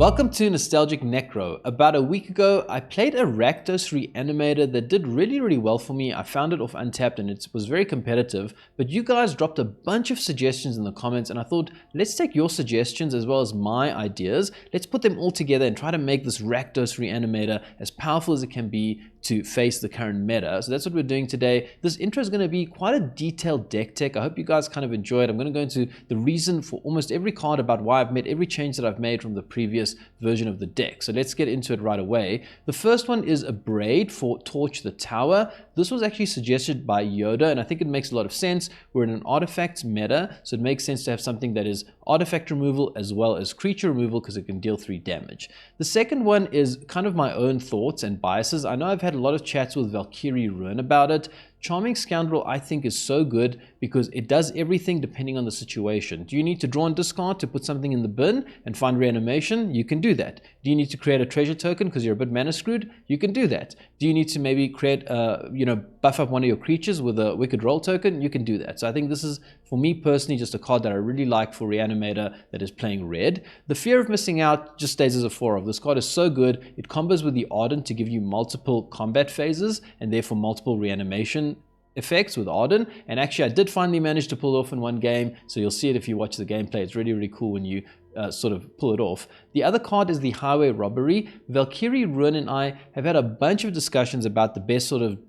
Welcome to Nostalgic Necro. About a week ago, I played a Rakdos Reanimator that did really well for me. I found it off Untapped and it was very competitive, but you guys dropped a bunch of suggestions in the comments and I thought, let's take your suggestions as well as my ideas. Let's put them all together and try to make this Rakdos Reanimator as powerful as it can be to face the current meta. So that's what we're doing today. This intro is going to be quite a detailed deck tech. I hope you guys kind of enjoy it. I'm going to go into the reason for almost every card about why I've made every change that I've made from the previous version of the deck. So let's get into it right away. The first one is Abrade for Torch the Tower. This was actually suggested by Yoda and I think it makes a lot of sense. We're in an artifacts meta, so it makes sense to have something that is artifact removal as well as creature removal because it can deal 3 damage. The second one is kind of my own thoughts and biases. I know I've had a lot of chats with Valkyrie Ruin about it. Charming Scoundrel I think is so good because it does everything depending on the situation. Do you need to draw and discard to put something in the bin and find reanimation? You can do that. Do you need to create a treasure token because you're a bit mana screwed? You can do that. Do you need to maybe create buff up one of your creatures with a Wicked Roll token? You can do that. So I think this is, for me personally, just a card that I really like for Reanimator that is playing red. The Fear of Missing Out just stays as a 4-of. This card is so good. It combos with the Ardnyn to give you multiple combat phases and therefore multiple reanimation effects with Ardnyn, and actually I did finally manage to pull it off in one game, so you'll see it if you watch the gameplay. It's really cool when you sort of pull it off. The other card is the Highway Robbery. Valkyrie Ruin and I have had a bunch of discussions about the best sort of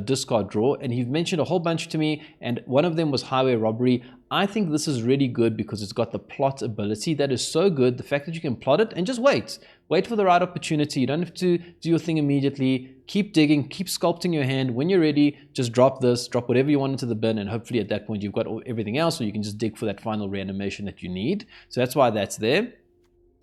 discard draw, and he's mentioned a whole bunch to me, and one of them was Highway Robbery. I think this is really good because it's got the plot ability that is so good. The fact that you can plot it and just wait for the right opportunity. You don't have to do your thing immediately. Keep digging, keep sculpting your hand. When you're ready, just drop whatever you want into the bin, and hopefully at that point you've got everything else, so you can just dig for that final reanimation that you need. So that's why that's there.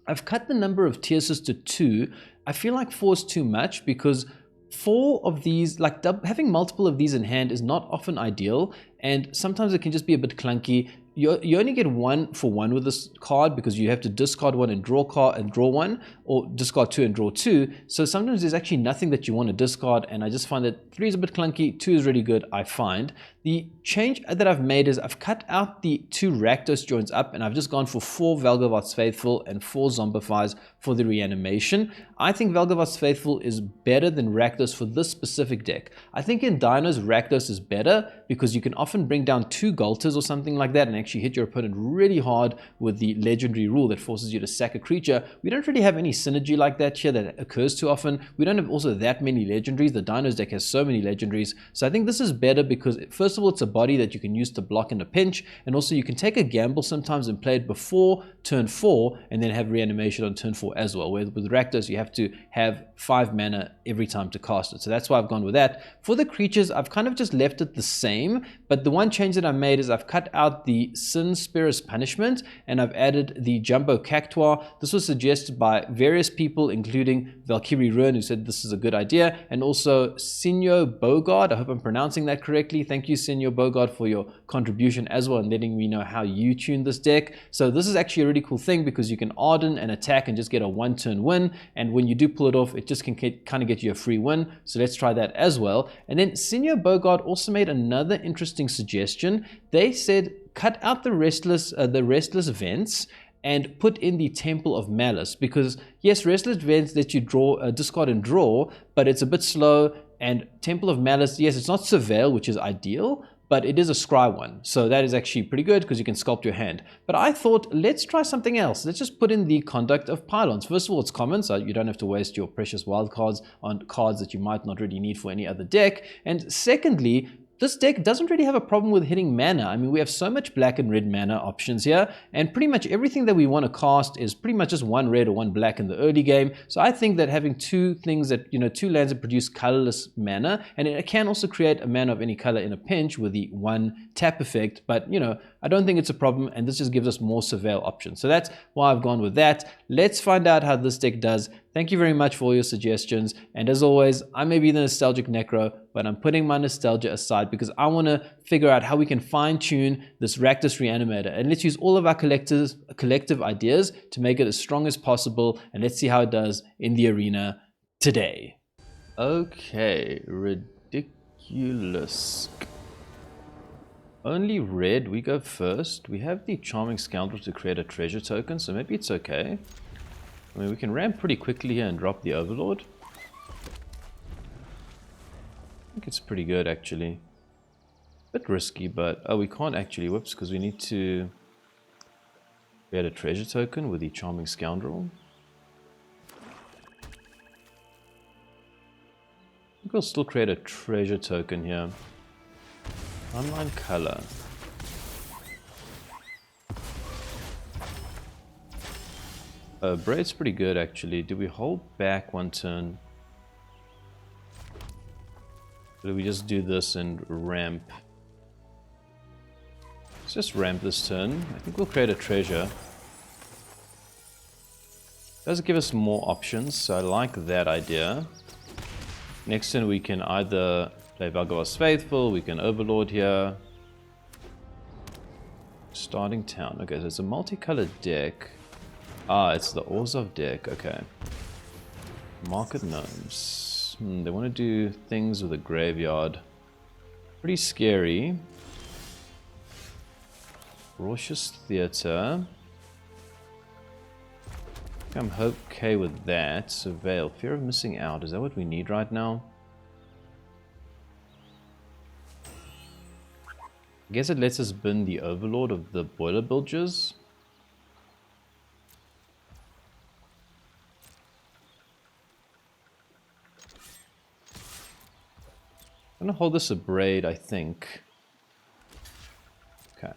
I've cut the number of tier assists to 2. I feel like 4 is too much because 4 of these, like having multiple of these in hand is not often ideal, and sometimes it can just be a bit clunky. You only get 1 for 1 with this card because you have to discard 1 and draw 1, or discard 2 and draw 2. So sometimes there's actually nothing that you want to discard, and I just find that 3 is a bit clunky, 2 is really good, I find. The change that I've made is I've cut out the 2 Rakdos joints up, and I've just gone for 4 Valgavoth's Faithful and 4 Zombifys for the reanimation. I think Valgavoth's Faithful is better than Rakdos for this specific deck. I think in Dinos, Rakdos is better because you can often bring down 2 Golters or something like that and actually hit your opponent really hard with the legendary rule that forces you to sack a creature. We don't really have any synergy like that here that occurs too often. We don't have also that many legendaries. The Dinos deck has so many legendaries. So I think this is better because first of all, it's a body that you can use to block in a pinch, and also you can take a gamble sometimes and play it before turn 4 and then have reanimation on turn 4 as well. With Rakdos, you have to have 5 mana every time to cast it. So that's why I've gone with that. For the creatures, I've kind of just left it the same, but the one change that I made is I've cut out the Sin Spirit's Punishment and I've added the Jumbo Cactuar. This was suggested by various people, including Valkyrie Ruin, who said this is a good idea, and also Sinyo Bogard. I hope I'm pronouncing that correctly. Thank you, Sinyo Bogard, for your contribution as well and letting me know how you tune this deck. So this is actually a really cool thing because you can Ardnyn and attack and just get a 1-turn win, and when you do pull it off, it just can kind of get you a free win. So let's try that as well. And then Sinyo Bogard also made another interesting suggestion. They said cut out the restless events and put in the Temple of Malice, because yes, restless events that you draw, discard and draw, but it's a bit slow, and Temple of Malice, yes, it's not Surveil, which is ideal, but it is a scry one. So that is actually pretty good because you can sculpt your hand. But I thought, let's try something else. Let's just put in the Conduct of Pylons. First of all, it's common, so you don't have to waste your precious wild cards on cards that you might not really need for any other deck. And secondly, this deck doesn't really have a problem with hitting mana. I mean, we have so much black and red mana options here, and pretty much everything that we want to cast is pretty much just 1 red or 1 black in the early game. So I think that having 2 things that, 2 lands that produce colorless mana, and it can also create a mana of any color in a pinch with the 1 tap effect, but I don't think it's a problem, and this just gives us more Surveil options. So that's why I've gone with that. Let's find out how this deck does. Thank you very much for all your suggestions, and as always, I may be the Nostalgic Necro, but I'm putting my nostalgia aside because I want to figure out how we can fine-tune this Rakdos Reanimator, and let's use all of our collective ideas to make it as strong as possible, and let's see how it does in the arena today. Okay, ridiculous. Only red, we go first. We have the Charming Scoundrel to create a treasure token, so maybe it's okay. I mean, we can ramp pretty quickly here and drop the Overlord. I think it's pretty good, actually. Bit risky, but... Oh, we can't actually. Whoops, because we need to create a treasure token with the Charming Scoundrel. I think we'll still create a treasure token here. Online color. Abrade's pretty good, actually. Do we hold back one turn? Or do we just do this and ramp? Let's just ramp this turn. I think we'll create a treasure. Does give us more options, so I like that idea. Next turn we can either play Valgavoth Faithful, we can Overlord here. Starting town. Okay, so it's a multicolored deck. Ah, it's the Orzhov deck. Okay. Market Gnomes. They want to do things with a graveyard. Pretty scary. Raucous Theater. I'm okay with that. Surveil. Fear of missing out. Is that what we need right now? I guess it lets us bin the Overlord of the Boiler Bilges. I'm gonna hold this Abrade, I think. Okay.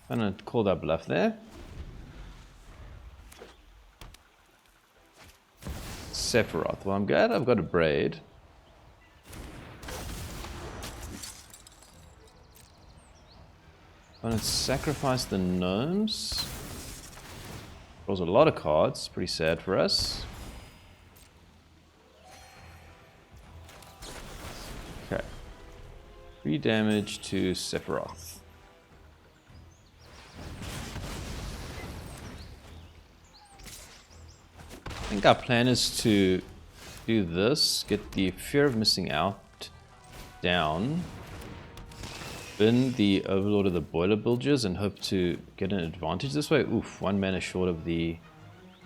I'm gonna call that bluff there. Sephiroth. Well, I'm glad I've got Abrade. I'm gonna sacrifice the gnomes. Draws a lot of cards. Pretty sad for us. Okay. 3 damage to Sephiroth. I think our plan is to do this, get the Fear of Missing Out down, bin the Overlord of the Boiler Bilges, and hope to get an advantage this way. Oof, 1 mana short of the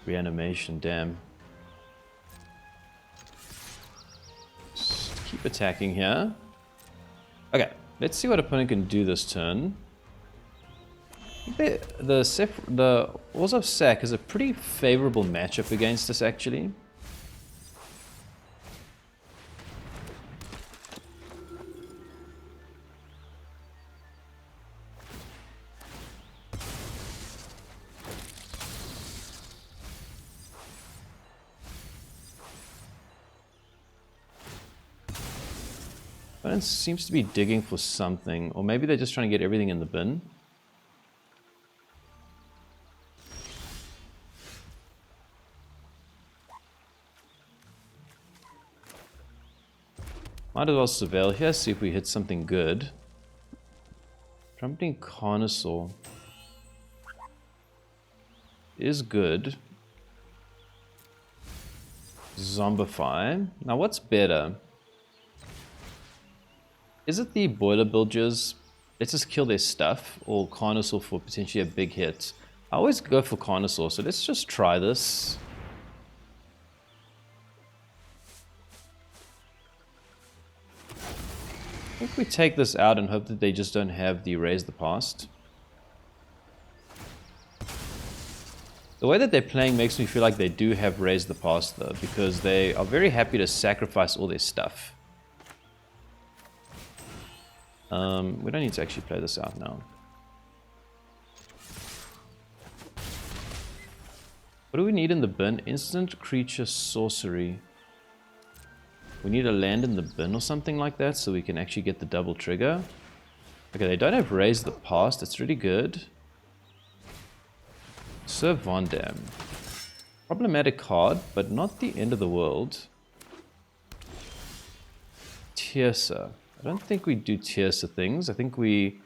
reanimation, damn. Just keep attacking here. Okay, let's see what opponent can do this turn. The Orzhov Sac is a pretty favorable matchup against us, actually. Opponent seems to be digging for something, or maybe they're just trying to get everything in the bin. Might as well surveil here, see if we hit something good. Trumpeting Carnosaur is good. Zombify. Now what's better? Is it the Boiler Bilges? Let's just kill their stuff, or Carnosaur for potentially a big hit. I always go for Carnosaur, so let's just try this. I think we take this out and hope that they just don't have the Raise the Past. The way that they're playing makes me feel like they do have Raise the Past though, because they are very happy to sacrifice all their stuff. We don't need to actually play this out now. What do we need in the bin? Instant creature sorcery. We need a land in the bin or something like that so we can actually get the double trigger. Okay, they don't have Raise the Past. That's really good. Sir Vondam. Problematic card, but not the end of the world. Tiersa. I don't think we do Tiersa things. I think we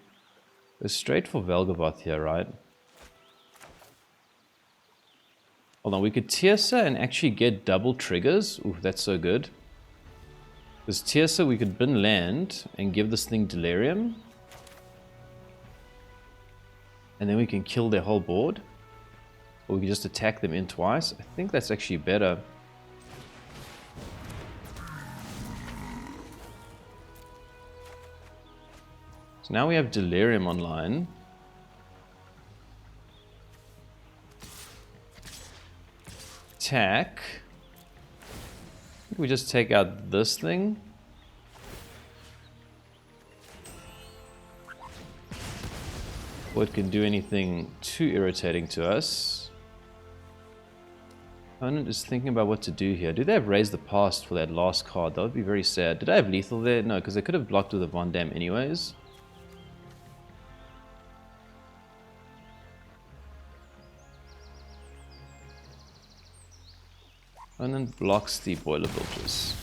go straight for Valgavoth here, right? Hold on, we could Tiersa and actually get double triggers. Ooh, that's so good. Because Tiersa, we could bin land and give this thing Delirium. And then we can kill their whole board. Or we can just attack them in twice. I think that's actually better. So now we have Delirium online. Attack. We just take out this thing. Or it can do anything too irritating to us. Opponent is thinking about what to do here. Do they have Raise the Past for that last card? That would be very sad. Did I have lethal there? No, because they could have blocked with a Von Dam anyways. And then blocks the Boiler Filters.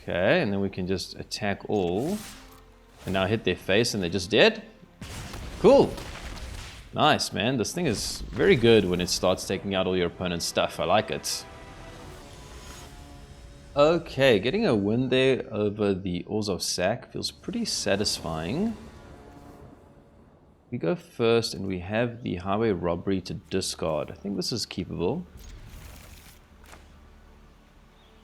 Okay, and then we can just attack all. And now hit their face and they're just dead. Cool. Nice, man. This thing is very good when it starts taking out all your opponent's stuff. I like it. Okay, getting a win there over the Orzhov Sac feels pretty satisfying. We go first and we have the Highway Robbery to discard. I think this is keepable.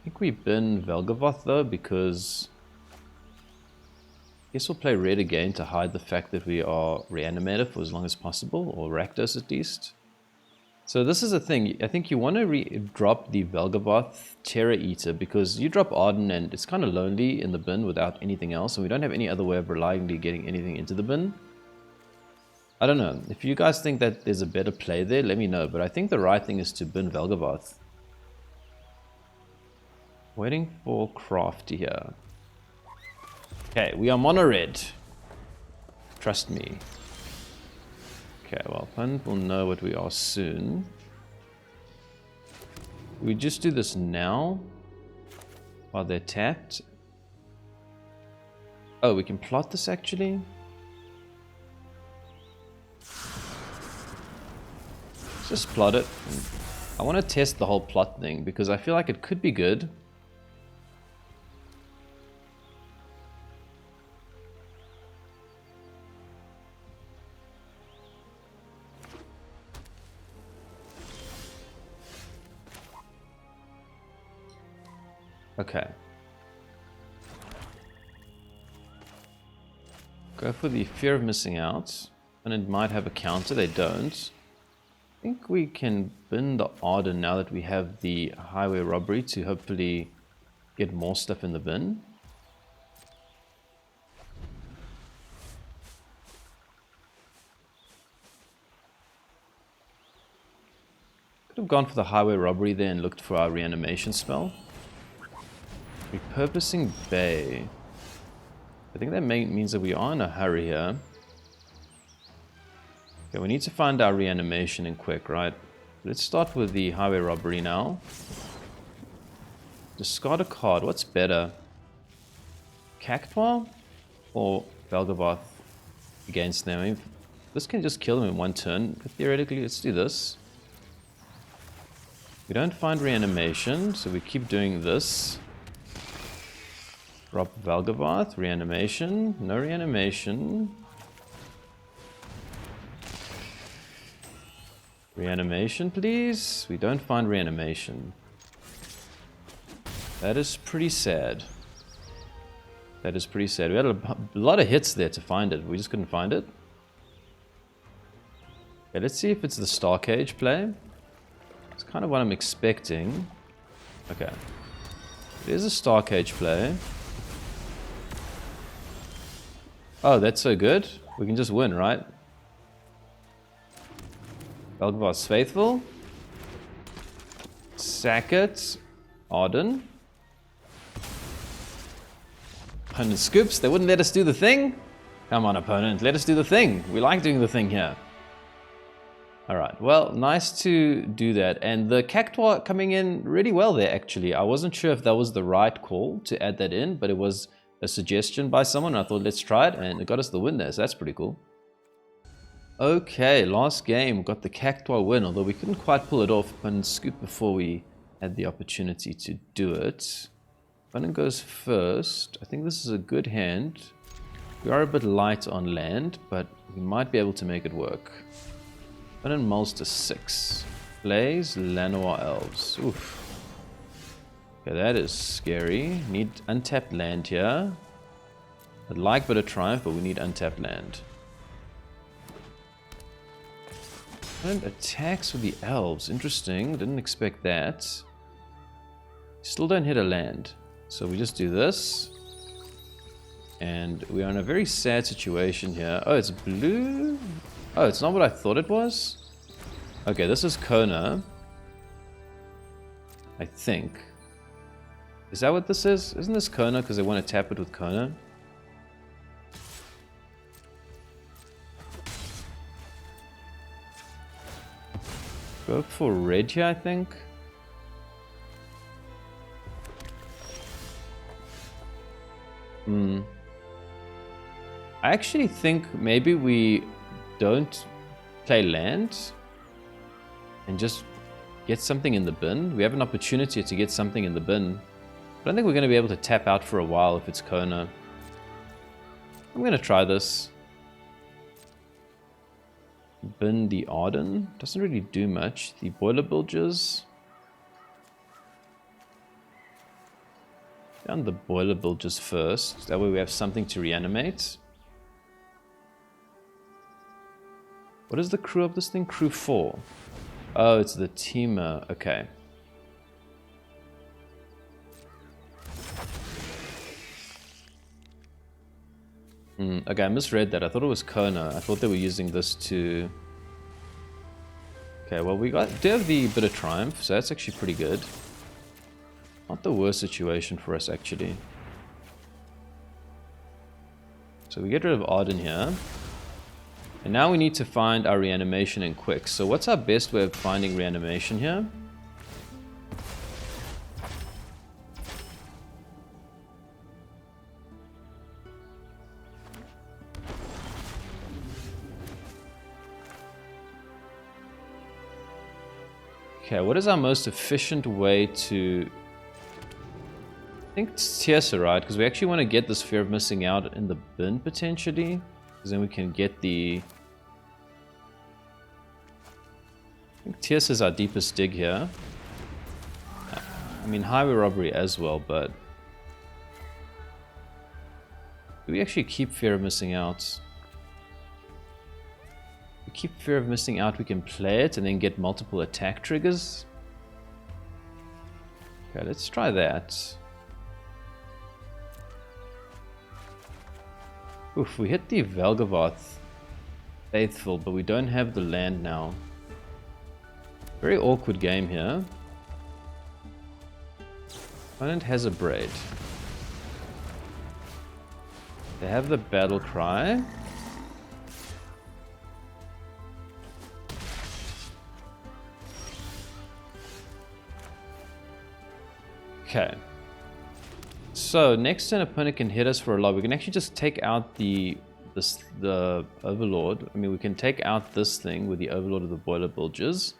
I think we bin Valgavoth though, because I guess we'll play red again to hide the fact that we are Reanimator for as long as possible, or Rakdos at least. So this is the thing, I think you want to drop the Valgavoth Terror Eater, because you drop Ardnyn and it's kind of lonely in the bin without anything else, and we don't have any other way of reliably getting anything into the bin. I don't know, if you guys think that there's a better play there, let me know, but I think the right thing is to bin Valgavoth. Waiting for Crafty here. Okay, we are mono red. Trust me. Okay, well, opponent will know what we are soon. We just do this now while they're tapped. Oh, we can plot this actually. Just plot it. I want to test the whole plot thing because I feel like it could be good. Okay. Go for the fear of missing out. And it might have a counter, they don't. I think we can bin the Ardnyn now that we have the Highway Robbery to hopefully get more stuff in the bin. Could have gone for the Highway Robbery there and looked for our reanimation spell. Repurposing Bay. I think that means that we are in a hurry here. Okay, we need to find our reanimation in quick, right? Let's start with the Highway Robbery now. Discard a card. What's better? Cactuar or Valgavoth against them? I mean, this can just kill them in one turn. But theoretically, let's do this. We don't find reanimation, so we keep doing this. Drop Valgavoth, reanimation, no reanimation. Reanimation, please. We don't find reanimation. That is pretty sad. That is pretty sad. We had a lot of hits there to find it. We just couldn't find it. Okay, let's see if it's the Star Cage play. It's kind of what I'm expecting. Okay. It is a Star Cage play. Oh, that's so good. We can just win, right? Valgavoth's faithful. Sack it. Ardnyn. Opponent scoops. They wouldn't let us do the thing. Come on, opponent. Let us do the thing. We like doing the thing here. Alright, well, nice to do that. And the Cactuar coming in really well there, actually. I wasn't sure if that was the right call to add that in, but it was a suggestion by someone. I thought, let's try it, and it got us the win there, so that's pretty cool. Okay, last game, got the Cactuar win, although we couldn't quite pull it off. Opponent scooped before we had the opportunity to do it. Opponent goes first. I think this is a good hand. We are a bit light on land, but we might be able to make it work. and mulls to 6. Plays Llanowar Elves. Oof. Okay, that is scary. Need untapped land here. I'd like Bit of Triumph, but we need untapped land. And attacks with the elves. Interesting. Didn't expect that. Still don't hit a land. So we just do this. And we are in a very sad situation here. Oh, it's blue? Oh, it's not what I thought it was? Okay, this is Kona. I think. Is that what this is? Isn't this Kona because they want to tap it with Kona? Go for red here, I think. I actually think maybe we don't play land and just get something in the bin. We have an opportunity to get something in the bin. I don't think we're going to be able to tap out for a while if it's Kona. I'm going to try this. Bin the Ardnyn. Doesn't really do much. The Boiler Bilges. Down the Boiler Bilges first. That way we have something to reanimate. What is the crew of this thing? Crew 4. Oh, it's the Temur. Okay. Okay, I misread that. I thought it was Kona. I thought they were using this to... Okay, well, we do have the Bit of Triumph, so that's actually pretty good. Not the worst situation for us, actually. So we get rid of Ardnyn here. And now we need to find our reanimation in quick. So what's our best way of finding reanimation here? Okay, what is our most efficient way to... I think it's Tiersa, right? Because we actually want to get this Fear of Missing Out in the bin, potentially. Because then we can get the... I think Tiersa is our deepest dig here. I mean, Highway Robbery as well, but... Do we actually keep Fear of Missing Out? We keep Fear of Missing Out, we can play it and then get multiple attack triggers. Okay, let's try that. Oof, we hit the Valgavoth Faithful, but we don't have the land now. Very awkward game here. Opponent has Abrade. They have the Battlecry. Okay. So next turn opponent can hit us for a lot. We can actually just take out the Overlord. I mean, we can take out this thing with the Overlord of the Boiler Bilges.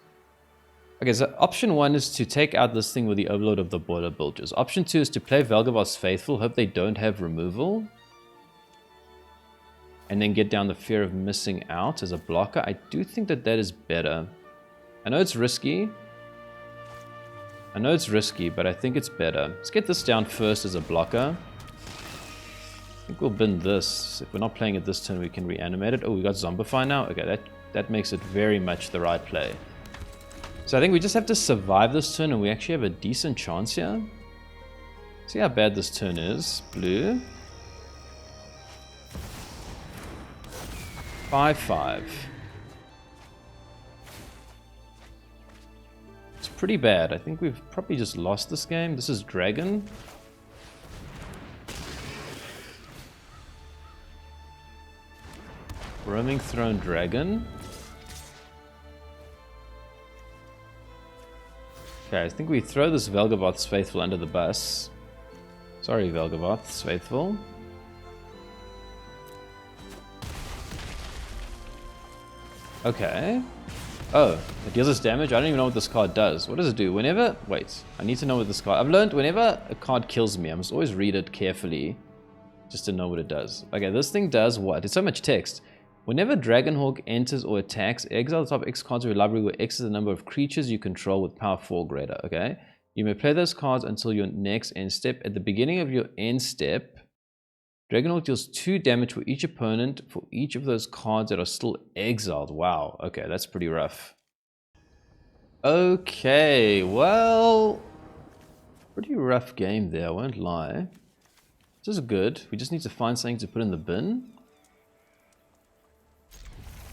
Okay, so option 1 is to take out this thing with the Overlord of the Boiler Bilges. Option 2 is to play Valgavoth's Faithful, hope they don't have removal. And then get down the Fear of Missing Out as a blocker. I do think that that is better. I know it's risky. But I think it's better. Let's get this down first as a blocker. I think we'll bin this. If we're not playing it this turn, we can reanimate it. Oh, we got Zombify now? Okay, that makes it very much the right play. So I think we just have to survive this turn, and we actually have a decent chance here. See how bad this turn is. Blue. 5-5. It's pretty bad. I think we've probably just lost this game. This is Dragon. Roaming Throne Dragon. Okay, I think we throw this Valgavoth's Faithful under the bus. Sorry, Valgavoth's Faithful. Okay. Oh, it deals us damage? I don't even know what this card does. What does it do? Whenever... Wait, I need to know what this card... I've learned whenever a card kills me, I must always read it carefully just to know what it does. Okay, this thing does what? It's so much text. Whenever Dragonhawk enters or attacks, exile the top X cards of your library where X is the number of creatures you control with power 4 or greater, okay? You may play those cards until your next end step. At the beginning of your end step, Dragonhawk deals 2 damage for each opponent for each of those cards that are still exiled. Wow, okay, that's pretty rough. Okay, well, pretty rough game there, I won't lie. This is good. We just need to find something to put in the bin.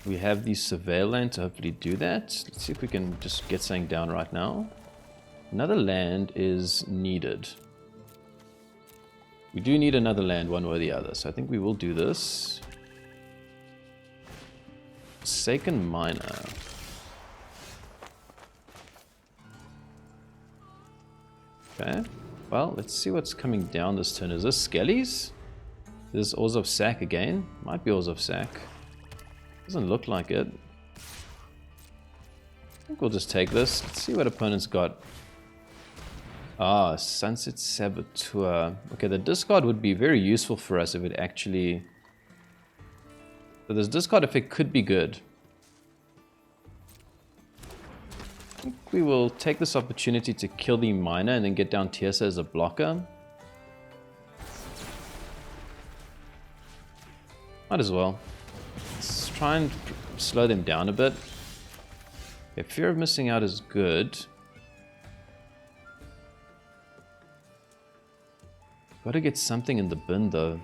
We have the Surveil land to hopefully do that. Let's see if we can just get something down right now. Another land is needed. We do need another land one way or the other, so I think we will do this. Forsaken Miner. Okay, well, let's see what's coming down this turn. Is this Skellies? Is this Orzhov Sac again? Might be Orzhov Sac. Doesn't look like it. I think we'll just take this. Let's see what opponent's got. Ah, Sunset Saboteur. Okay, the discard would be very useful for us if it actually... So this discard effect could be good. I think we will take this opportunity to kill the miner and then get down Tiersa as a blocker. Might as well. Let's try and slow them down a bit. Okay, fear of missing out is good. Gotta get something in the bin though.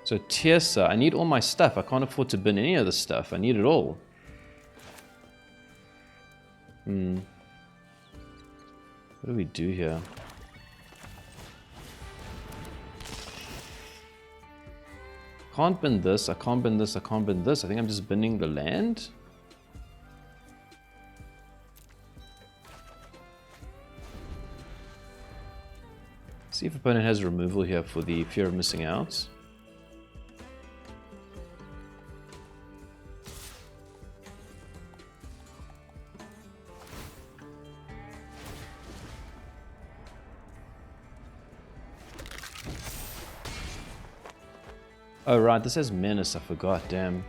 So Tiersa, I need all my stuff. I can't afford to bin any of the stuff. I need it all. What do we do here? Can't bin this, I can't bin this, I can't bin this. I think I'm just binning the land. See if opponent has removal here for the fear of missing out. Oh right, this has Menace, I forgot, damn.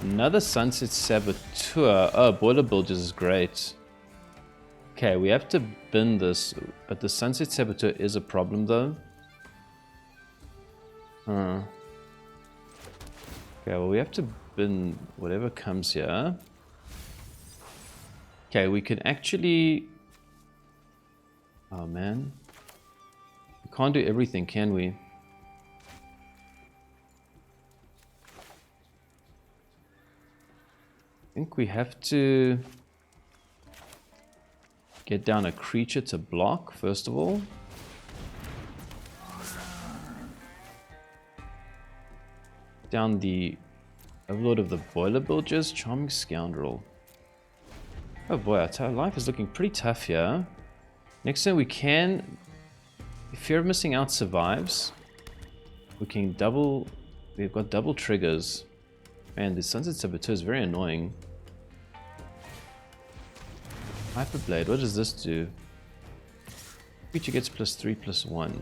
Another Sunset Saboteur. Oh, Boiler Bilges is great. Okay, we have to bin this, but the Sunset Saboteur is a problem though. Okay, well we have to bin whatever comes here. Okay, we can actually... Oh man. We can't do everything, can we? I think we have to get down a creature to block, first of all. Down the Overlord of the Boiler Bilges, Charming Scoundrel. Oh boy, our life is looking pretty tough here. Next turn we can, if fear of missing out survives, we can double, we've got double triggers. Man, the Sunset Saboteur is very annoying. Hyperblade, what does this do? Creature gets +3/+1.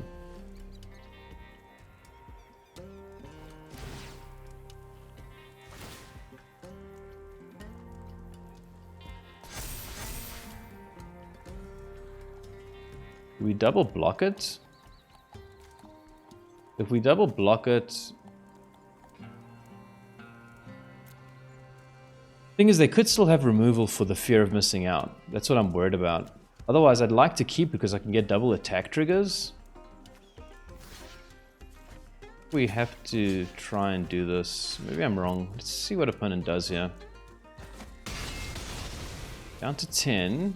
Do we double block it? If we double block it... Thing is, they could still have removal for the fear of missing out. That's what I'm worried about. Otherwise, I'd like to keep because I can get double attack triggers. We have to try and do this. Maybe I'm wrong. Let's see what opponent does here. Down to 10.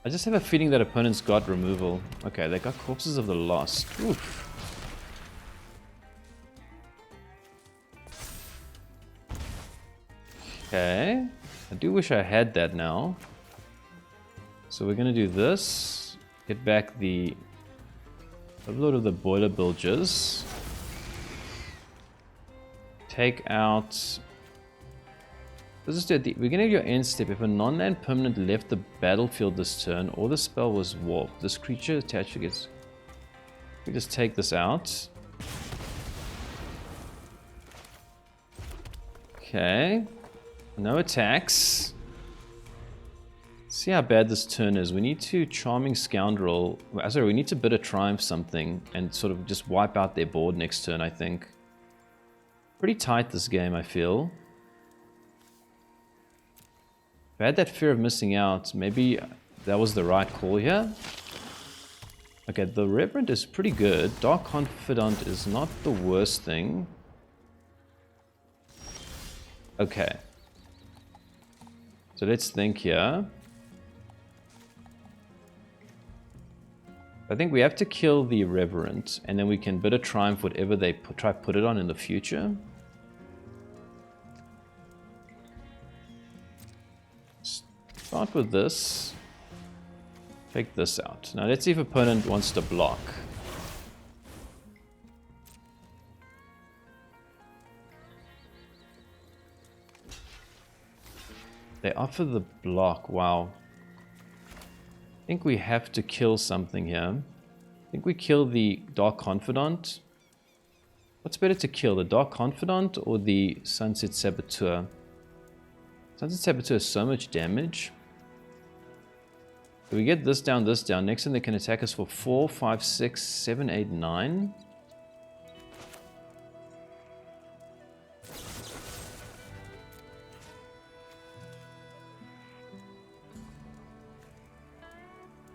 I just have a feeling that opponent's got removal. Okay, they got Corpses of the Lost. Oof. Okay, I do wish I had that now. So we're going to do this. Get back the Overlord of the Boiler Bilges. Take out Let's just do it. At the beginning of your end step, if a non-land permanent left the battlefield this turn, or the spell was warped, this creature attached gets... We just take this out. Okay. No attacks. See how bad this turn is. We need to Charming Scoundrel. Sorry, we need to Bitter Triumph something and sort of just wipe out their board next turn, I think. Pretty tight this game, I feel. If I had that fear of missing out, maybe that was the right call here. Okay, the Reverend is pretty good. Dark Confidant is not the worst thing. Okay. So let's think here. I think we have to kill the Reverend, and then we can Bitter Triumph whatever they try to put it on in the future. Start with this. Take this out. Now let's see if opponent wants to block. They offer the block. Wow. I think we have to kill something here. I think we kill the Dark Confidant. What's better to kill, the Dark Confidant or the Sunset Saboteur? Sunset Saboteur has so much damage. If we get this down, next time they can attack us for 4, 5, 6, 7, 8, 9.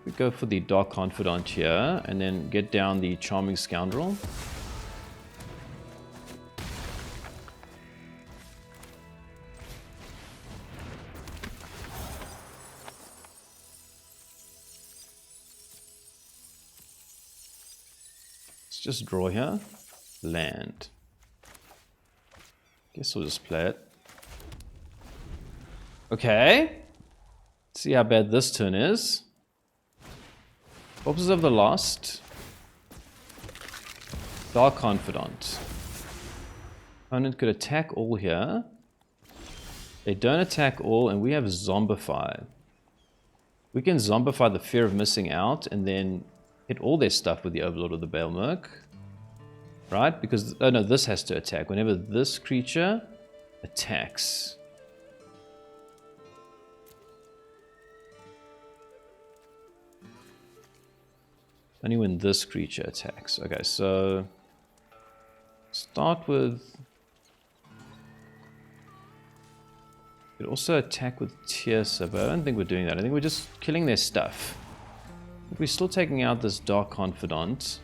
We go for the Dark Confidant here, and then get down the Charming Scoundrel. Let's just draw here. Land. Guess we'll just play it. Okay. Let's see how bad this turn is. Corpses of the Lost. Dark Confidant. Opponent could attack all here. They don't attack all, and we have Zombify. We can Zombify the fear of missing out, and then hit all their stuff with the Overlord of the Bahamut. Right? Because, oh no, this has to attack. Whenever this creature attacks. Only when this creature attacks. Okay, so start with... You could also attack with Tiersa, but I don't think we're doing that. I think we're just killing their stuff. We're still taking out this Dark Confidant.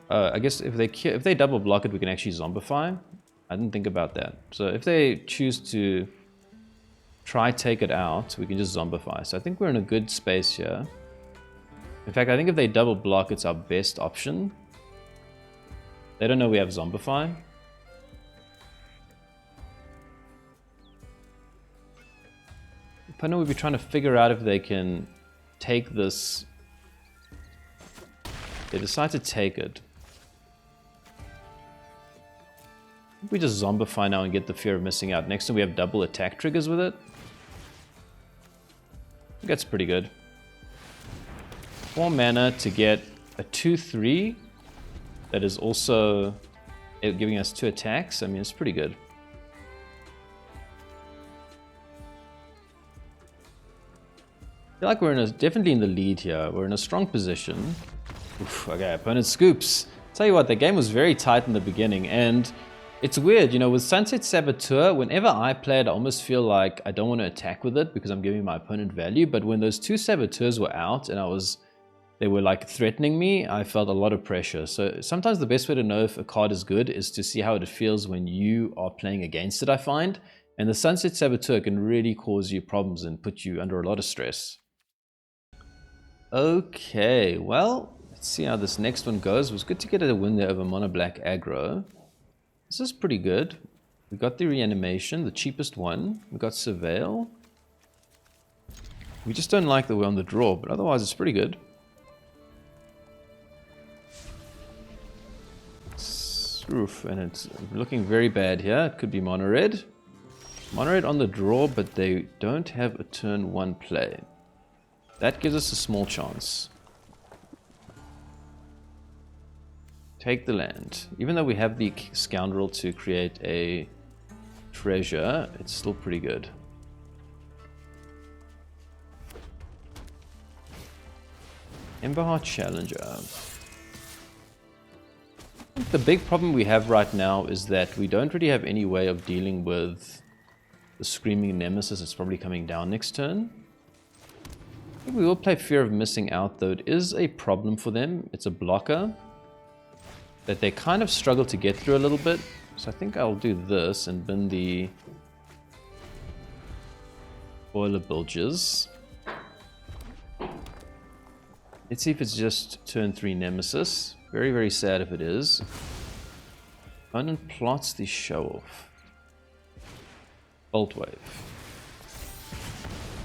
I guess if they double block it, we can actually Zombify. I didn't think about that. So if they choose to try take it out, we can just Zombify. So I think we're in a good space here. In fact, I think if they double block, it's our best option. They don't know we have Zombify. Opponent would be trying to figure out if they can take this. They decide to take it. We just Zombify now and get the fear of missing out. Next time we have double attack triggers with it. I think that's pretty good. 4 mana to get a 2/3 that is also giving us 2 attacks. I mean, it's pretty good. I feel like we're definitely in the lead here. We're in a strong position. Oof, okay, opponent scoops. Tell you what, the game was very tight in the beginning, and it's weird, you know, with Sunset Saboteur, whenever I play it, I almost feel like I don't want to attack with it because I'm giving my opponent value. But when those 2 Saboteurs were out and they were like threatening me, I felt a lot of pressure. So sometimes the best way to know if a card is good is to see how it feels when you are playing against it, I find. And the Sunset Saboteur can really cause you problems and put you under a lot of stress. Okay, well, let's see how this next one goes. It was good to get a win there over Mono Black Aggro. This is pretty good. We got the Reanimation, the cheapest one. We got Surveil. We just don't like that we're on the draw, but otherwise it's pretty good. Oof, and it's looking very bad here. It could be mono red. Mono red on the draw, but they don't have a turn 1 play. That gives us a small chance. Take the land. Even though we have the Scoundrel to create a treasure, it's still pretty good. Emberheart Challenger. The big problem we have right now is that we don't really have any way of dealing with the Screaming Nemesis. It's probably coming down next turn. I think we will play Fear of Missing Out, though it is a problem for them. It's a blocker that they kind of struggle to get through a little bit. So I think I'll do this and bin the Boiler Bilges. Let's see if it's just turn 3 Nemesis. Very, very sad if it is. Opponent plots the show off. Bolt Wave.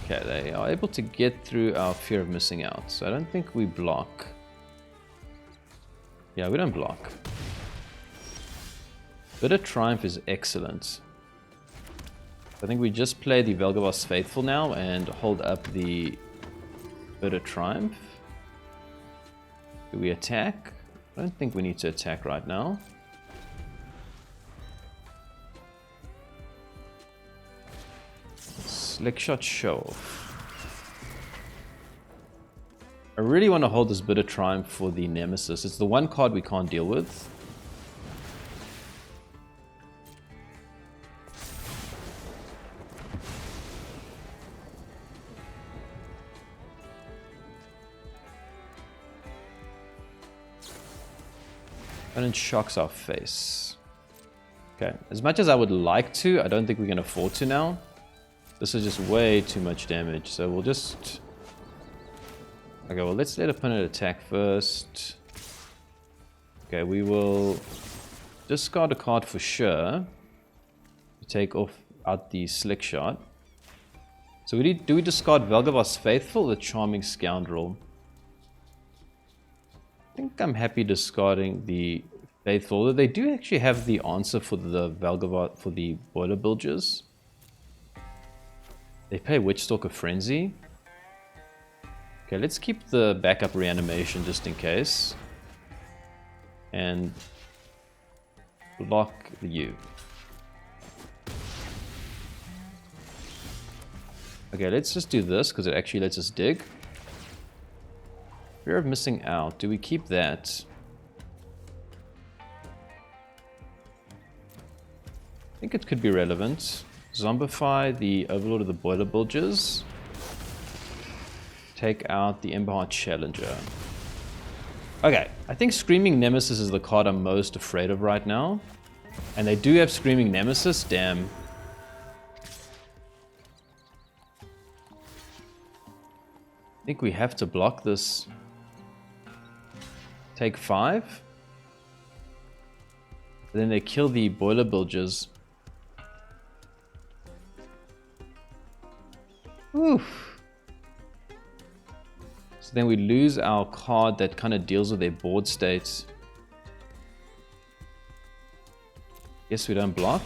Okay, they are able to get through our Fear of Missing Out. So I don't think we block. Yeah, we don't block. Bitter Triumph is excellent. I think we just play the Valgavoth Faithful now and hold up the Bitter Triumph. Do we attack? I don't think we need to attack right now. Slickshot Show Off. I really want to hold this Bitter Triumph for the Nemesis. It's the one card we can't deal with. And it shocks our face. Okay, as much as I would like to, I don't think we can afford to now. This is just way too much damage, so we'll just... Okay, well, let's let opponent attack first. Okay, we will discard a card for sure to take out the Slick Shot. So do we discard Valgavoth's Faithful or the Charming Scoundrel? I think I'm happy discarding the Faithful, although they do actually have the answer for the Valgavoth, for the Boiler Bilges. They play Witchstalker Frenzy. Okay, let's keep the backup reanimation just in case. And block you. Okay, let's just do this because it actually lets us dig. Fear of Missing Out. Do we keep that? I think it could be relevant. Zombify the Overlord of the Boiler Bilges. Take out the Emberheart Challenger. Okay, I think Screaming Nemesis is the card I'm most afraid of right now. And they do have Screaming Nemesis, damn. I think we have to block this. Take 5. Then they kill the Boiler Bilges. Oof. So then we lose our card that kind of deals with their board states. Guess we don't block.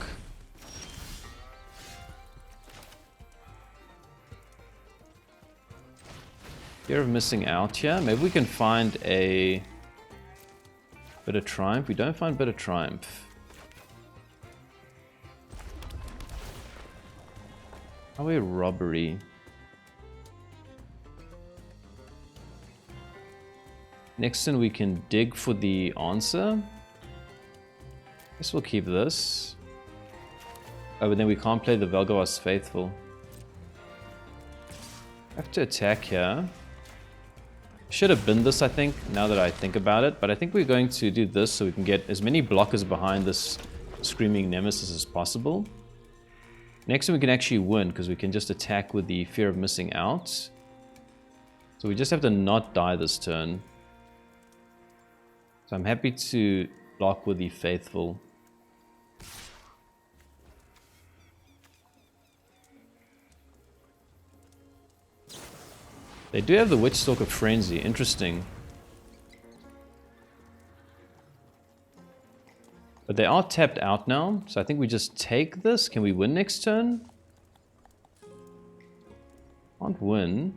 Fear of Missing Out here. Maybe we can find a Bitter Triumph. We don't find Bitter Triumph. How are we Robbery? Next turn we can dig for the answer. Guess we'll keep this. Oh, but then we can't play the Valgavoth Faithful. I have to attack here. Should have been this, I think, now that I think about it. But I think we're going to do this so we can get as many blockers behind this Screaming Nemesis as possible. Next time we can actually win because we can just attack with the Fear of Missing Out. So we just have to not die this turn. So I'm happy to block with the Faithful. They do have the Witchstalker Frenzy. Interesting. But they are tapped out now, so I think we just take this. Can we win next turn? Can't win.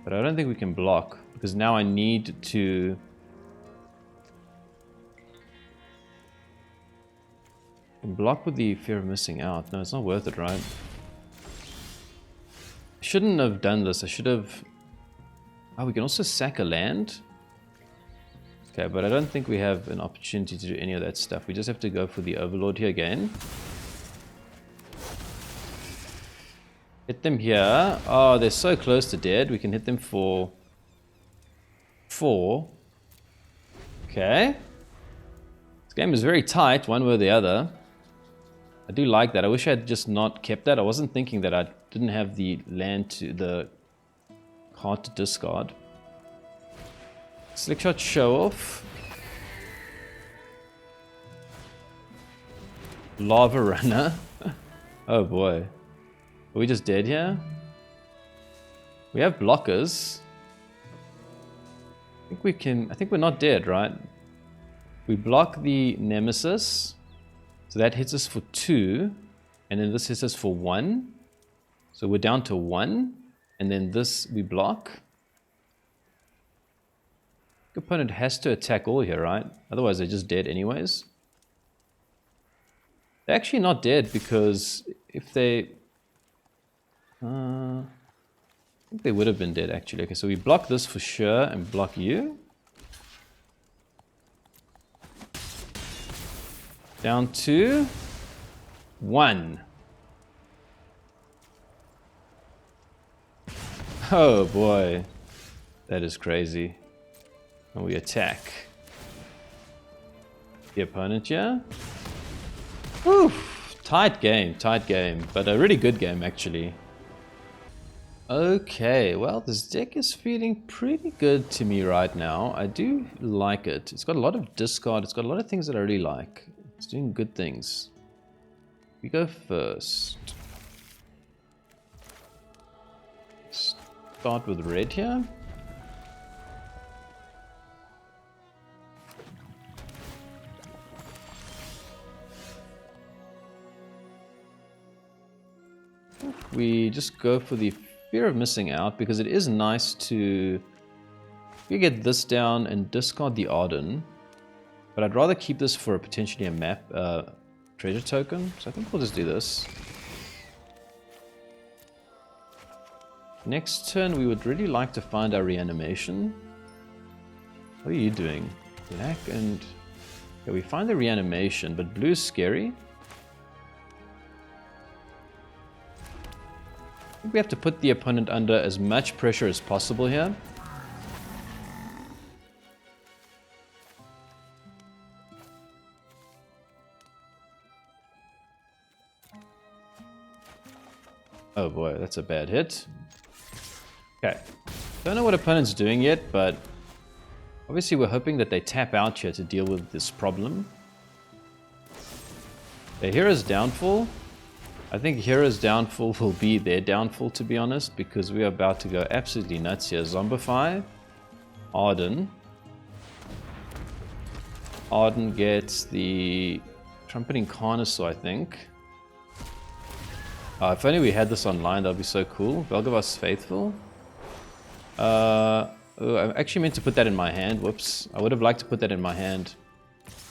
But I don't think we can block, because now I need to... block with the fear of missing out. No, it's not worth it, right? I shouldn't have done this. I should have... Oh, we can also sack a land. Okay, but I don't think we have an opportunity to do any of that stuff. We just have to go for the Overlord here again. Hit them here. Oh, they're so close to dead. We can hit them for 4. Okay. This game is very tight, one way or the other. I do like that. I wish I had just not kept that. I wasn't thinking that I didn't have the land to the card to discard. Slick shot show off. Lava runner. Oh boy. Are we just dead here? We have blockers. I think we can... I think we're not dead, right? We block the Nemesis. So that hits us for 2. And then this hits us for 1. So we're down to 1. And then this we block. The opponent has to attack all here, right? Otherwise they're just dead anyways. They're actually not dead because if they... I think they would have been dead actually. Okay, so we block this for sure and block you. Down to 1. Oh boy. That is crazy. And we attack the opponent here. Whew. Tight game, but a really good game actually. Okay, well, this deck is feeling pretty good to me right now. I do like it. It's got a lot of discard. It's got a lot of things that I really like. It's doing good things. We go first. Start with red here. We just go for the fear of missing out because it is nice to... You get this down and discard the Ardnyn. But I'd rather keep this for potentially a map treasure token. So I think we'll just do this. Next turn we would really like to find our reanimation. What are you doing? Black and... Yeah, we find the reanimation, but blue is scary. I think we have to put the opponent under as much pressure as possible here. Oh boy, that's a bad hit. Okay. Don't know what opponent's doing yet, but obviously we're hoping that they tap out here to deal with this problem. The Hero's Downfall. I think Hero's Downfall will be their downfall, to be honest, because we are about to go absolutely nuts here. Zombify. Ardnyn. Ardnyn gets the Trumpeting Carnosaur, I think. If only we had this online, that would be so cool. Valgavoth's Faithful. Oh, I actually meant to put that in my hand. Whoops. I would have liked to put that in my hand.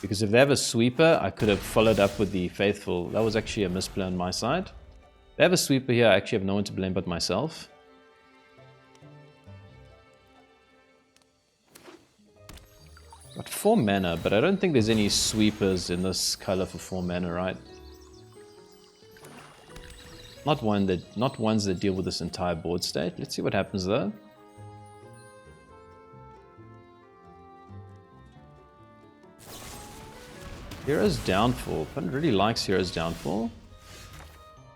Because if they have a sweeper, I could have followed up with the Faithful. That was actually a misplay on my side. If they have a sweeper here, I actually have no one to blame but myself. Got 4 mana, but I don't think there's any sweepers in this color for 4 mana, right? Not ones that deal with this entire board state. Let's see what happens though. Hero's Downfall. Opponent really likes Hero's Downfall.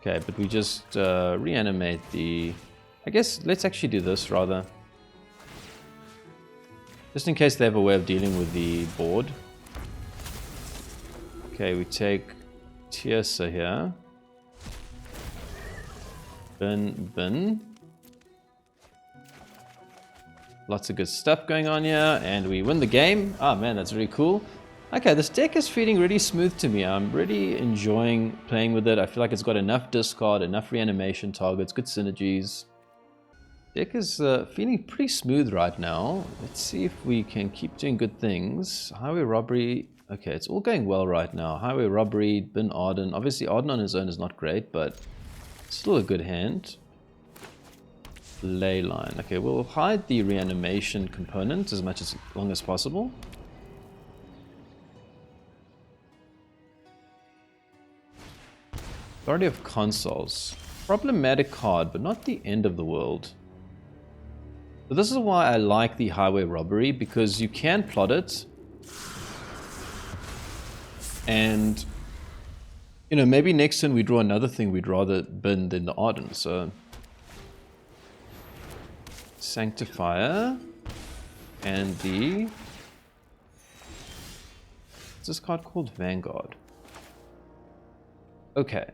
Okay, but we just reanimate the... I guess let's actually do this rather. Just in case they have a way of dealing with the board. Okay, we take Tiersa here. Bin. Lots of good stuff going on here, and we win the game. Oh man, that's really cool. Okay, this deck is feeling really smooth to me. I'm really enjoying playing with it. I feel like it's got enough discard, enough reanimation targets, good synergies. Deck is feeling pretty smooth right now. Let's see if we can keep doing good things. Highway Robbery. Okay, it's all going well right now. Highway Robbery, Bin Ardnyn. Obviously, Ardnyn on his own is not great, but still a good hand. Leyline. Okay, we'll hide the reanimation component as long as possible. Authority of Consoles. Problematic card, but not the end of the world. So this is why I like the Highway Robbery, because you can plot it. And, you know, maybe next turn we draw another thing we'd rather bin than the Ardnyn, so... Sanctifier. And the... What's this card called? Vanguard. Okay.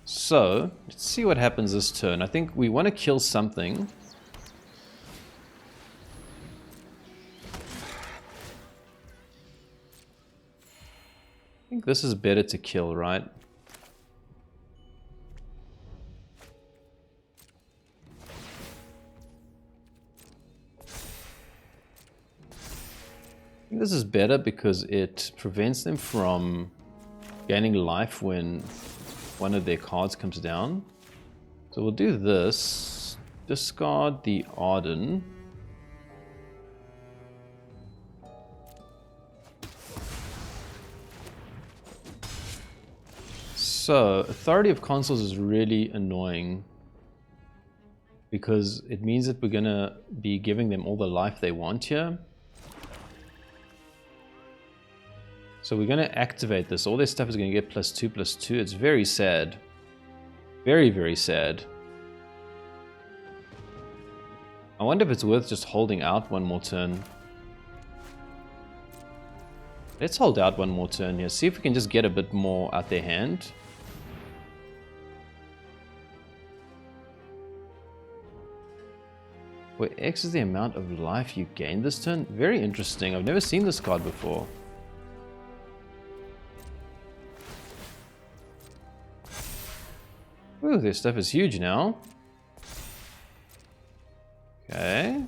So, let's see what happens this turn. I think we want to kill something. I think this is better to kill, right? I think this is better because it prevents them from gaining life when one of their cards comes down. So we'll do this. Discard the Ardnyn. So, Authority of Consoles is really annoying because it means that we're gonna be giving them all the life they want here. So we're going to activate this. All their stuff is going to get +2/+2. It's very sad. Very, very sad. I wonder if it's worth just holding out one more turn. Let's hold out one more turn here. See if we can just get a bit more out their hand. Where X is the amount of life you gain this turn. Very interesting. I've never seen this card before. Ooh, their stuff is huge now. Okay.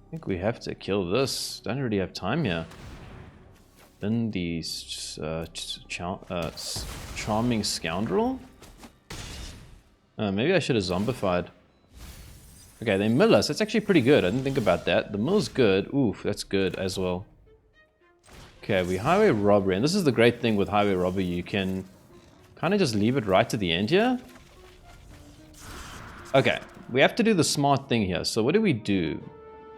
I think we have to kill this. Don't really have time here. Then the Charming Scoundrel? Maybe I should have zombified. Okay, they mill us. That's actually pretty good. I didn't think about that. The mill's good. Oof, that's good as well. Okay, we Highway Robbery. And this is the great thing with Highway Robbery. You can kind of just leave it right to the end here. Okay, we have to do the smart thing here. So what do?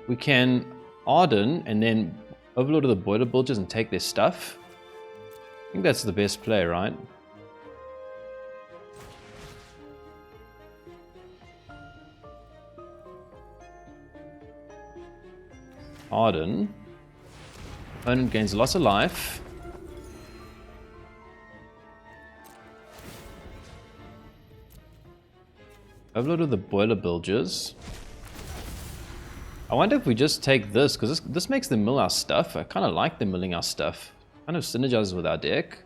We can Ardnyn and then overload the Boiler Bilges and take their stuff. I think that's the best play, right? Ardnyn. Opponent gains lots of life. Overload of the Boiler Bilges. I wonder if we just take this, because this makes them mill our stuff. I kind of like them milling our stuff. Kind of synergizes with our deck.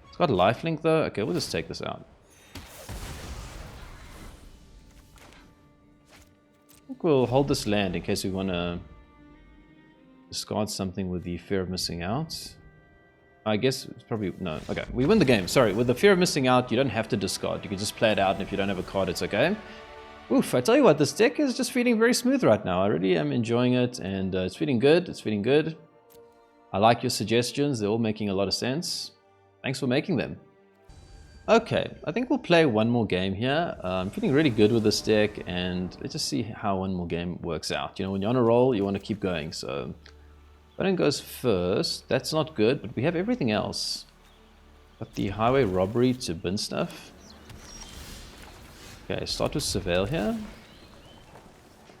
It's got lifelink though. Okay, we'll just take this out. I think we'll hold this land in case we want to discard something with the fear of missing out. I guess it's probably... no. Okay, we win the game. Sorry, with the fear of missing out, you don't have to discard. You can just play it out, and if you don't have a card, it's okay. Oof, I tell you what, this deck is just feeling very smooth right now. I really am enjoying it, and it's feeling good. It's feeling good. I like your suggestions. They're all making a lot of sense. Thanks for making them. Okay, I think we'll play one more game here. I'm feeling really good with this deck, and let's just see how one more game works out. You know, when you're on a roll, you want to keep going, so... Opponent goes first. That's not good, but we have everything else. Got the Highway Robbery to bin stuff. Okay, start with Surveil here.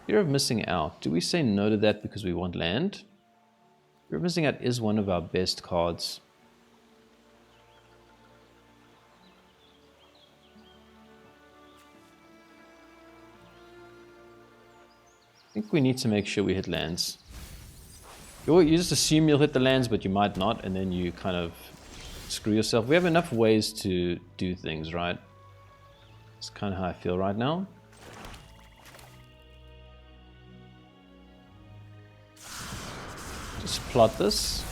Fear of missing out. Do we say no to that because we want land? Fear of Missing Out is one of our best cards. I think we need to make sure we hit lands. You just assume you'll hit the lands, but you might not, and then you kind of screw yourself. We have enough ways to do things, right? That's kind of how I feel right now. Just plot this.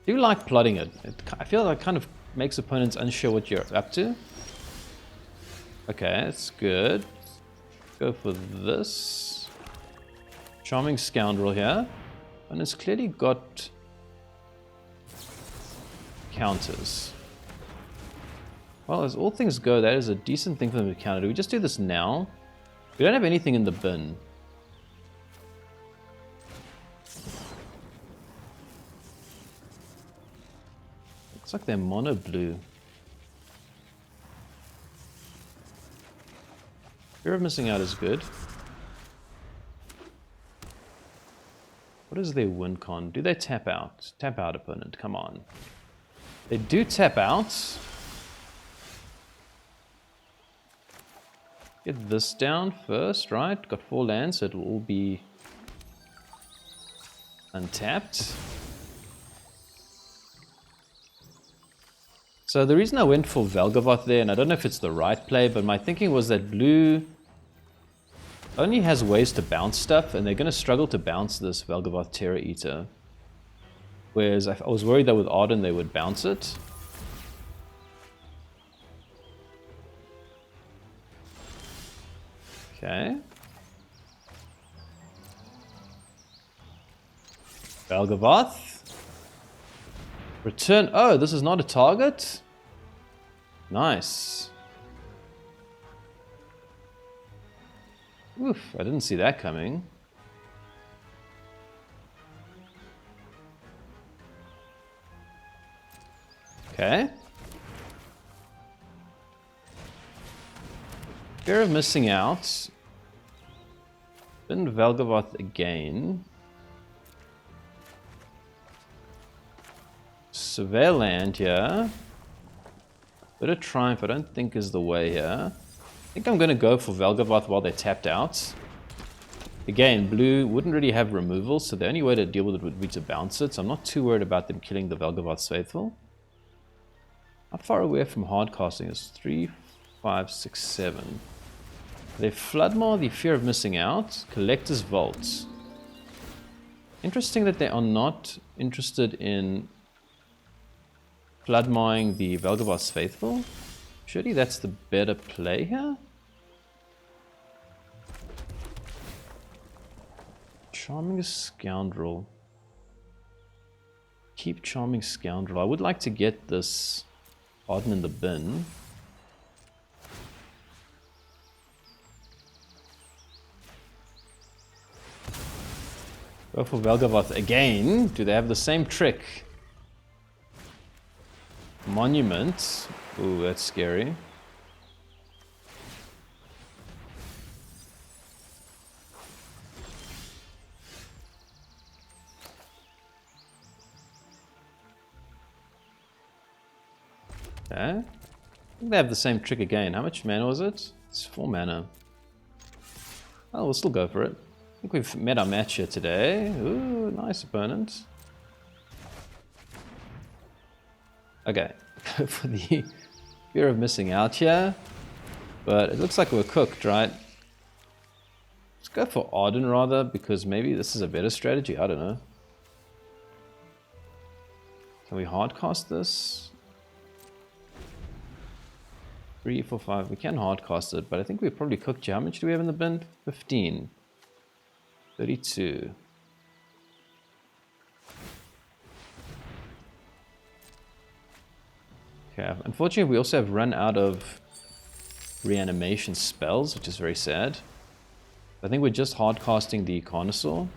I do like plotting it. I feel like it kind of makes opponents unsure what you're up to. Okay, that's good. Go for this. Charming Scoundrel here. And it's clearly got counters. Well, as all things go, that is a decent thing for them to counter. Do we just do this now? We don't have anything in the bin. Looks like they're mono blue. Fear of Missing Out is good. What is their win con? Do they tap out? Tap out, opponent, come on. They do tap out. Get this down first, right? Got 4 lands, so it will all be untapped. So the reason I went for Valgavoth there, and I don't know if it's the right play, but my thinking was that blue only has ways to bounce stuff, and they're going to struggle to bounce this Valgavoth Terror Eater. Whereas I was worried that with Ardnyn they would bounce it. Okay. Valgavoth. Return. Oh, this is not a target? Nice. Oof, I didn't see that coming. Okay. Fear of Missing Out. Then Valgavoth again. Surveil land here. Bit of Triumph I don't think is the way here. I think I'm going to go for Valgavoth while they're tapped out. Again, blue wouldn't really have removal, so the only way to deal with it would be to bounce it, so I'm not too worried about them killing the Valgavoth's Faithful. How far away from hard casting is 3, 5, 6, 7. They Floodmaw the Fear of Missing Out, Collector's Vault. Interesting that they are not interested in Floodmawing the Valgavoth's Faithful. Surely that's the better play here? Charming Scoundrel. Keep Charming Scoundrel. I would like to get this Ardnyn in the bin. Go for Valgavoth again. Do they have the same trick? Monument. Ooh, that's scary. Okay. I think they have the same trick again. How much mana was it? It's 4 mana. Oh, we'll still go for it. I think we've met our match here today. Ooh, nice opponent. Okay, go for the Fear of Missing Out here. But it looks like we're cooked, right? Let's go for Ardnyn rather, because maybe this is a better strategy. I don't know. Can we hardcast this? 3, 4, 5. We can hardcast it, but I think we're probably cooked. How much do we have in the bin? 15. 32. Okay, unfortunately we also have run out of reanimation spells, which is very sad. I think we're just hardcasting the Carnosaur.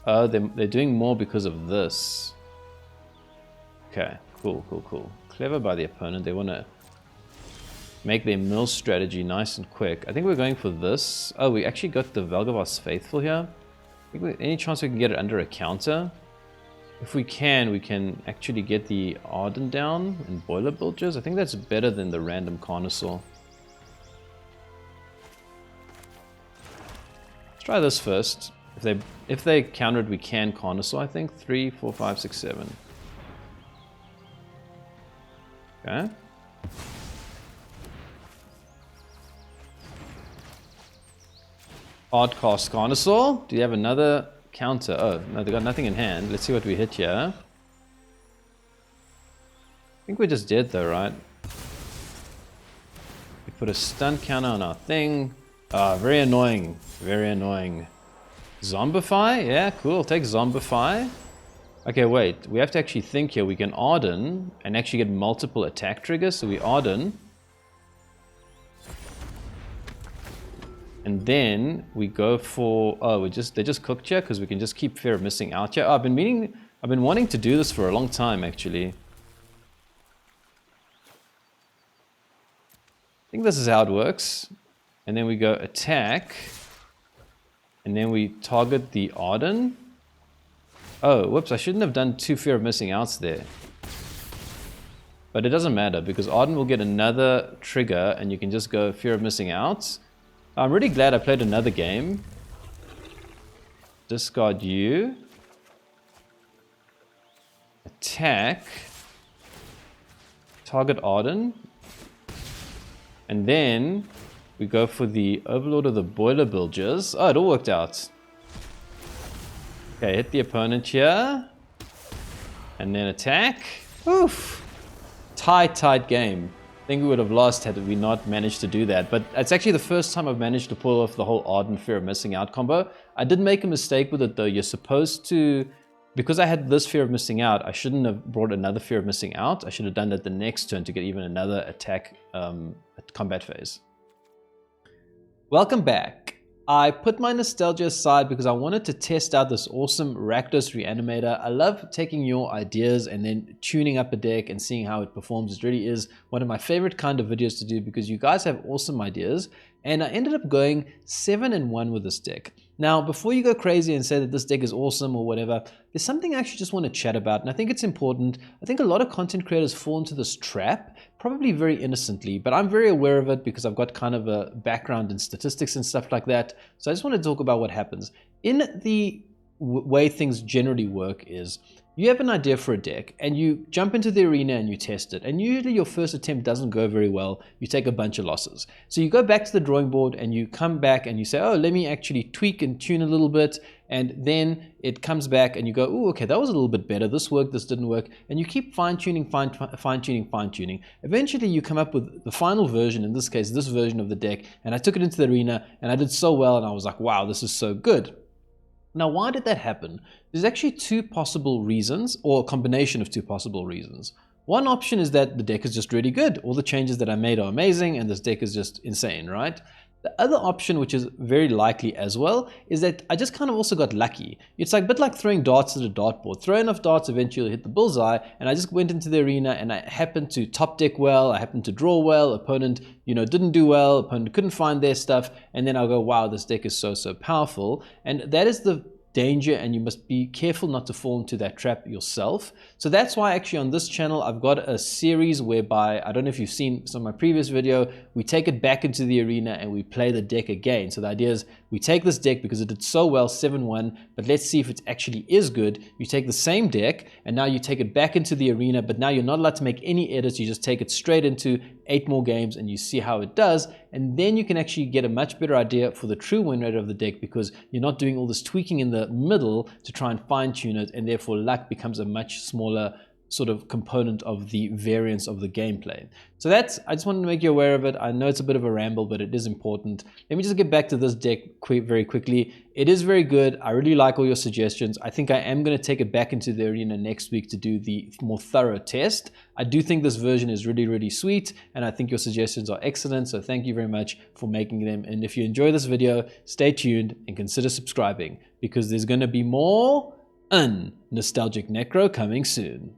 They're doing more because of this. Okay, cool. Clever by the opponent. They want to make their mill strategy nice and quick. I think we're going for this. Oh, we actually got the Valgavoth Faithful here. Any chance we can get it under a counter? If we can actually get the Ardnyn down and Boiler Bilges. I think that's better than the random Carnosaur. Let's try this first. If they counter it, we can Carnosaur, I think. 3, 4, 5, 6, 7. Okay. Hard cast Carnosaur. Do you have another counter? Oh, no, they got nothing in hand. Let's see what we hit here. I think we're just dead though, right? We put a stun counter on our thing. Ah, very annoying. Very annoying. Zombify? Yeah, cool. Take Zombify. Okay, wait. We have to actually think here. We can Ardnyn and actually get multiple attack triggers. So we Ardnyn. And then we go for... Oh, they just cooked here because we can just keep Fear of Missing Out here. Oh, I've been wanting to do this for a long time, actually. I think this is how it works. And then we go attack. And then we target the Ardnyn. Oh, whoops, I shouldn't have done 2 Fear of Missing Outs there. But it doesn't matter because Ardnyn will get another trigger and you can just go Fear of Missing Outs. I'm really glad I played another game. Discard you. Attack. Target Ardnyn. And then we go for the Overlord of the Boiler Bilges. Oh, it all worked out. Okay, hit the opponent here. And then attack. Oof. Tight game. I think we would have lost had we not managed to do that. But it's actually the first time I've managed to pull off the whole Ardnyn Fear of Missing Out combo. I did make a mistake with it though. You're supposed to... Because I had this Fear of Missing Out, I shouldn't have brought another Fear of Missing Out. I should have done that the next turn to get even another attack combat phase. Welcome back. I put my nostalgia aside because I wanted to test out this awesome Rakdos Reanimator. I love taking your ideas and then tuning up a deck and seeing how it performs. It really is one of my favorite kind of videos to do because you guys have awesome ideas. And I ended up going 7-1 with this deck. Now, before you go crazy and say that this deck is awesome or whatever, there's something I actually just want to chat about, and I think it's important. I think a lot of content creators fall into this trap, probably very innocently, but I'm very aware of it because I've got kind of a background in statistics and stuff like that. So I just want to talk about what happens. In the way things generally work is, you have an idea for a deck and you jump into the arena and you test it, and usually your first attempt doesn't go very well. You take a bunch of losses. So you go back to the drawing board and you come back and you say, oh, let me actually tweak and tune a little bit, and then it comes back and you go, oh, okay, that was a little bit better. This worked, this didn't work, and you keep fine-tuning. Eventually you come up with the final version, in this case, this version of the deck, and I took it into the arena and I did so well and I was like, wow, this is so good. Now, why did that happen? There's actually 2 possible reasons, or a combination of 2 possible reasons. One option is that the deck is just really good. All the changes that I made are amazing, and this deck is just insane, right? The other option, which is very likely as well, is that I just kind of also got lucky. It's like a bit like throwing darts at a dartboard. Throw enough darts, eventually hit the bullseye, and I just went into the arena and I happened to top deck well, I happened to draw well, opponent, didn't do well, opponent couldn't find their stuff, and then I'll go, wow, this deck is so powerful. And that is the danger, and you must be careful not to fall into that trap yourself. So that's why actually on this channel I've got a series whereby, I don't know if you've seen some of my previous video, we take it back into the arena and we play the deck again. So the idea is we take this deck because it did so well 7-1, but let's see if it actually is good. You take the same deck and now you take it back into the arena, but now you're not allowed to make any edits. You just take it straight into 8 more games and you see how it does, and then you can actually get a much better idea for the true win rate of the deck because you're not doing all this tweaking in the middle to try and fine-tune it, and therefore luck becomes a much smaller sort of component of the variance of the gameplay. So I just wanted to make you aware of it. I know it's a bit of a ramble, but it is important. Let me just get back to this deck very quickly. It is very good. I really like all your suggestions. I think I am going to take it back into the arena next week to do the more thorough test. I do think this version is really sweet, and I think your suggestions are excellent. So thank you very much for making them. And if you enjoy this video, stay tuned and consider subscribing because there's going to be more nostalgic necro coming soon.